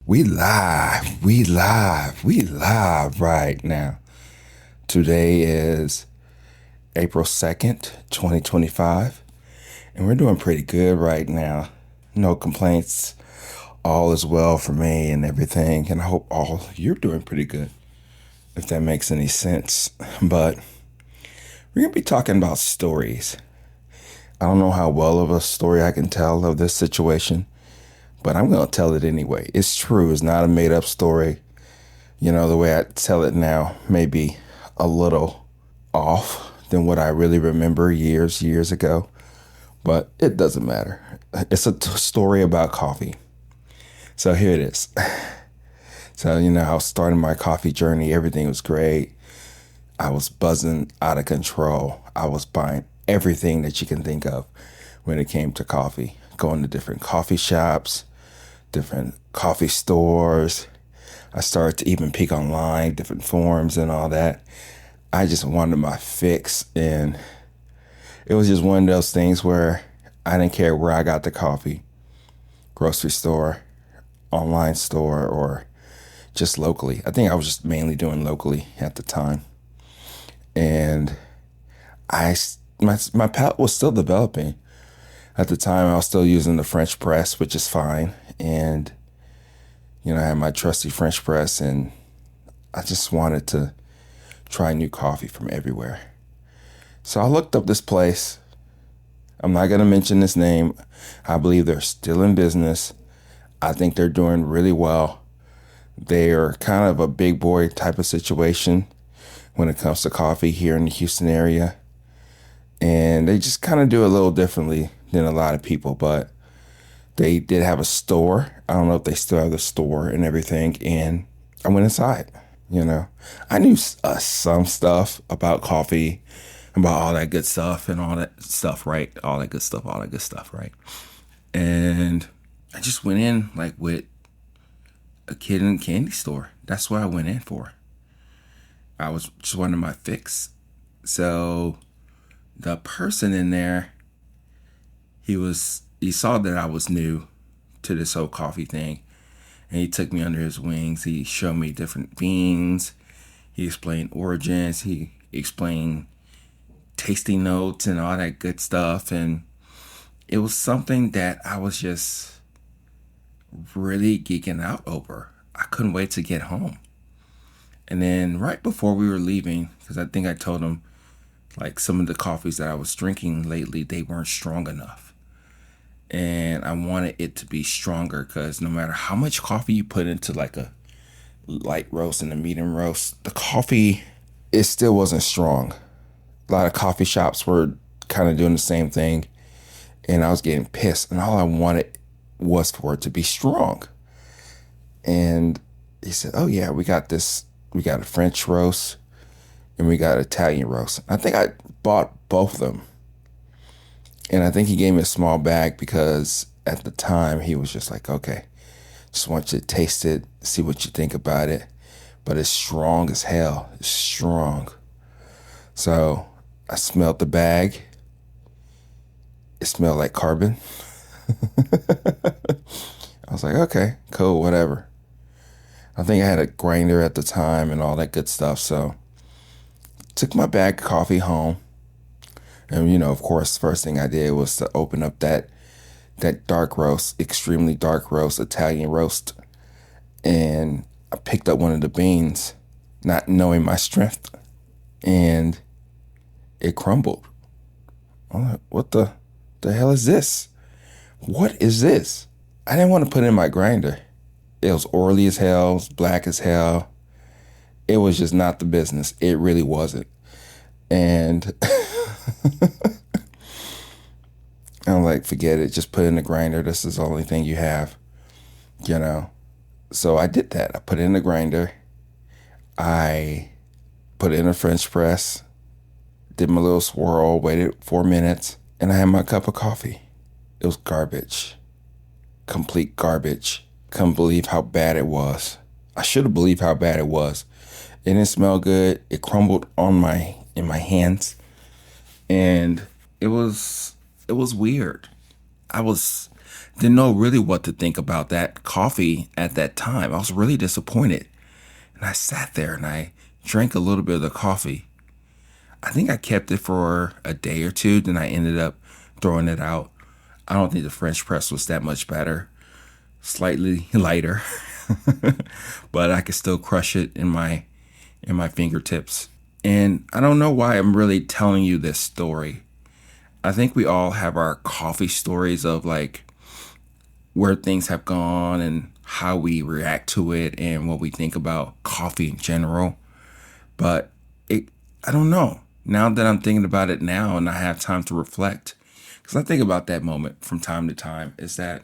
We live right now. Today is April 2nd, 2025, and we're doing pretty good right now. No complaints. All is well for me and everything, and I hope all you're doing pretty good, if that makes any sense. But we're going to be talking about stories. I don't know how well of a story I can tell of this situation, but I'm going to tell it anyway. It's true. It's not a made up story. You know, the way I tell it now may be a little off than what I really remember years ago, but it doesn't matter. It's a story about coffee. So here it is. So, I was starting my coffee journey. Everything was great. I was buzzing out of control. I was buying everything that you can think of when it came to coffee, going to different coffee shops, different coffee stores. I started to even peek online, different forums and all that. I just wanted my fix. And it was just one of those things where I didn't care where I got the coffee, grocery store, online store, or just locally. I think I was just mainly doing locally at the time. And my palate was still developing. At the time, I was still using the French press, which is fine. And, I had my trusty French press, and I just wanted to try new coffee from everywhere. So I looked up this place. I'm not going to mention this name. I believe they're still in business. I think they're doing really well. They're kind of a big boy type of situation when it comes to coffee here in the Houston area. And they just kind of do it a little differently than a lot of people, but they did have a store. I don't know if they still have the store and everything. And I went inside, I knew some stuff about coffee, about all that good stuff and all that stuff, right? All that good stuff, right? And I just went in like with a kid in a candy store. That's what I went in for. I was just wanting my fix. So the person in there, he saw that I was new to this whole coffee thing, and he took me under his wings. He showed me different beans. He explained origins. He explained tasting notes and all that good stuff. And it was something that I was just really geeking out over. I couldn't wait to get home. And then right before we were leaving, because I think I told him like some of the coffees that I was drinking lately, they weren't strong enough. And I wanted it to be stronger, because no matter how much coffee you put into like a light roast and a medium roast, the coffee, it still wasn't strong. A lot of coffee shops were kind of doing the same thing, and I was getting pissed, and all I wanted was for it to be strong. And he said, oh yeah, we got a French roast and we got Italian roast. I think I bought both of them. And I think he gave me a small bag because at the time he was just like, okay, just want you to taste it, see what you think about it. But it's strong as hell. It's strong. So I smelled the bag. It smelled like carbon. I was like, okay, cool, whatever. I think I had a grinder at the time and all that good stuff. So took my bag of coffee home. And, of course, first thing I did was to open up that dark roast, extremely dark roast, Italian roast. And I picked up one of the beans, not knowing my strength. And it crumbled. I'm like, what the hell is this? What is this? I didn't want to put it in my grinder. It was oily as hell, it was black as hell. It was just not the business. It really wasn't. And I'm like, forget it. Just put it in the grinder. This is the only thing you have, So I did that. I put it in the grinder. I put it in a French press, did my little swirl, waited 4 minutes, and I had my cup of coffee. It was garbage. Complete garbage. Couldn't believe how bad it was. I should have believed how bad it was. It didn't smell good. It crumbled in my hands. And it was weird. I was Didn't know really what to think about that coffee at that time. I was really disappointed. And I sat there and I drank a little bit of the coffee. I think I kept it for a day or two, then I ended up throwing it out. I don't think the French press was that much better, slightly lighter, but I could still crush it in my fingertips. And I don't know why I'm really telling you this story. I think we all have our coffee stories of like where things have gone and how we react to it and what we think about coffee in general. But it, I don't know. Now that I'm thinking about it now and I have time to reflect, because I think about that moment from time to time, is that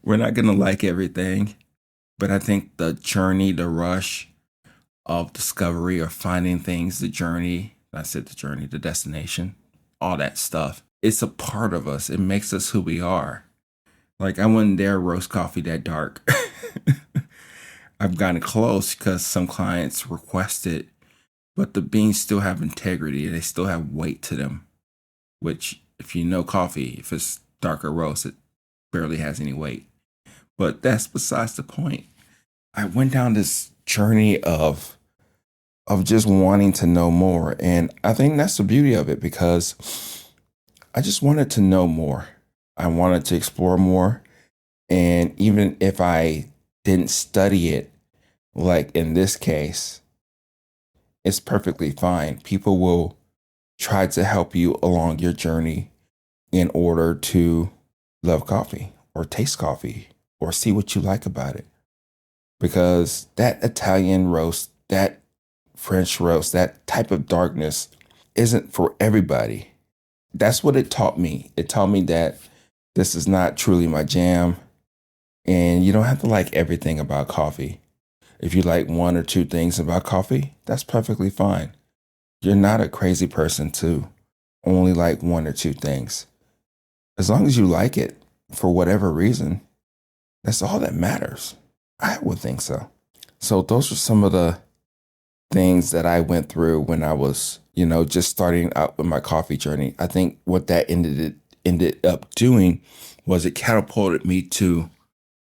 we're not going to like everything. But I think the journey, the rush of discovery or finding things, the journey, I said the journey, the destination, all that stuff, it's a part of us. It makes us who we are. Like I wouldn't dare roast coffee that dark. I've gotten close because some clients request it, but the beans still have integrity. They still have weight to them, which if you know coffee, if it's darker roast, it barely has any weight. But that's besides the point. I went down this journey of just wanting to know more. And I think that's the beauty of it because I just wanted to know more. I wanted to explore more. And even if I didn't study it, like in this case, it's perfectly fine. People will try to help you along your journey in order to love coffee or taste coffee or see what you like about it. Because that Italian roast, that French roast, that type of darkness isn't for everybody. That's what it taught me. It taught me that this is not truly my jam. And you don't have to like everything about coffee. If you like one or two things about coffee, that's perfectly fine. You're not a crazy person to only like one or two things. As long as you like it for whatever reason, that's all that matters. I would think so. So those are some of the things that I went through when I was, just starting out with my coffee journey. I think what that ended up doing was it catapulted me to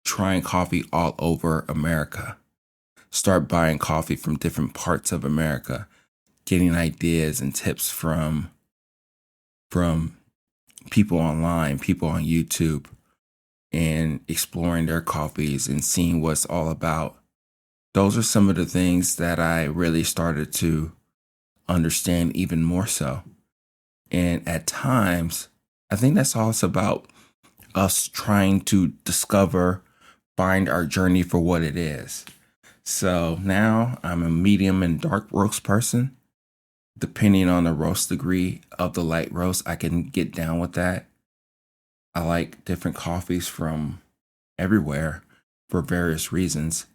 trying coffee all over America. Start buying coffee from different parts of America, getting ideas and tips from people online, people on YouTube, and exploring their coffees and seeing what it's all about. Those are some of the things that I really started to understand even more so. And at times, I think that's all it's about, us trying to discover, find our journey for what it is. So now I'm a medium and dark roast person. Depending on the roast degree of the light roast, I can get down with that. I like different coffees from everywhere for various reasons.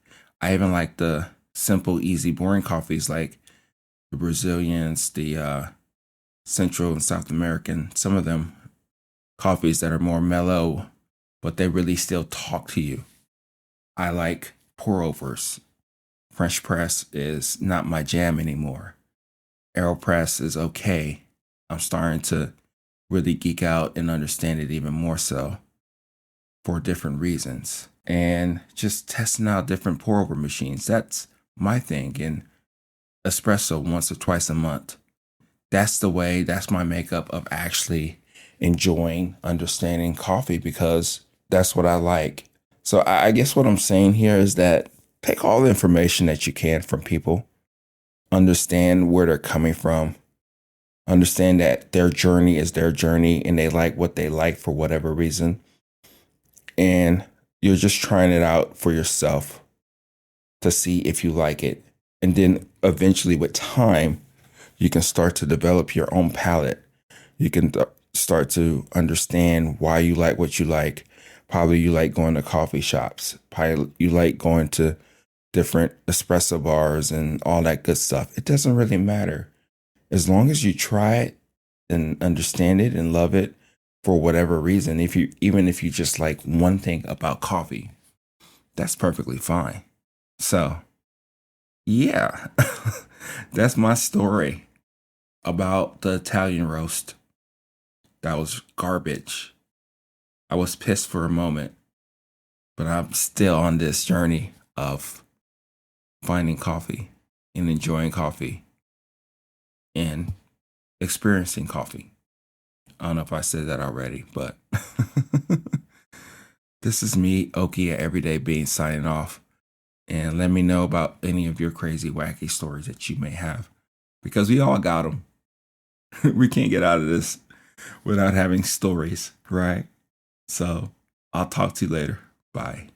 I even like the simple, easy, boring coffees like the Brazilians, the Central and South American, some of them coffees that are more mellow, but they really still talk to you. I like pour overs. French press is not my jam anymore. AeroPress is okay. I'm starting to really geek out and understand it even more so for different reasons. And just testing out different pour over machines. That's my thing. And espresso once or twice a month. That's the way, that's my makeup of actually enjoying, understanding coffee because that's what I like. So I guess what I'm saying here is that take all the information that you can from people, understand where they're coming from, understand that their journey is their journey and they like what they like for whatever reason. And you're just trying it out for yourself to see if you like it. And then eventually, with time, you can start to develop your own palate. You can start to understand why you like what you like. Probably you like going to coffee shops. Probably you like going to different espresso bars and all that good stuff. It doesn't really matter. As long as you try it and understand it and love it for whatever reason, even if you just like one thing about coffee, that's perfectly fine. So, yeah, that's my story about the Italian roast. That was garbage. I was pissed for a moment, but I'm still on this journey of finding coffee and enjoying coffee and experiencing coffee. I don't know if I said that already, but this is me, Oki at Everyday Being, signing off. And let me know about any of your crazy, wacky stories that you may have, because we all got them. We can't get out of this without having stories, right? So I'll talk to you later. Bye.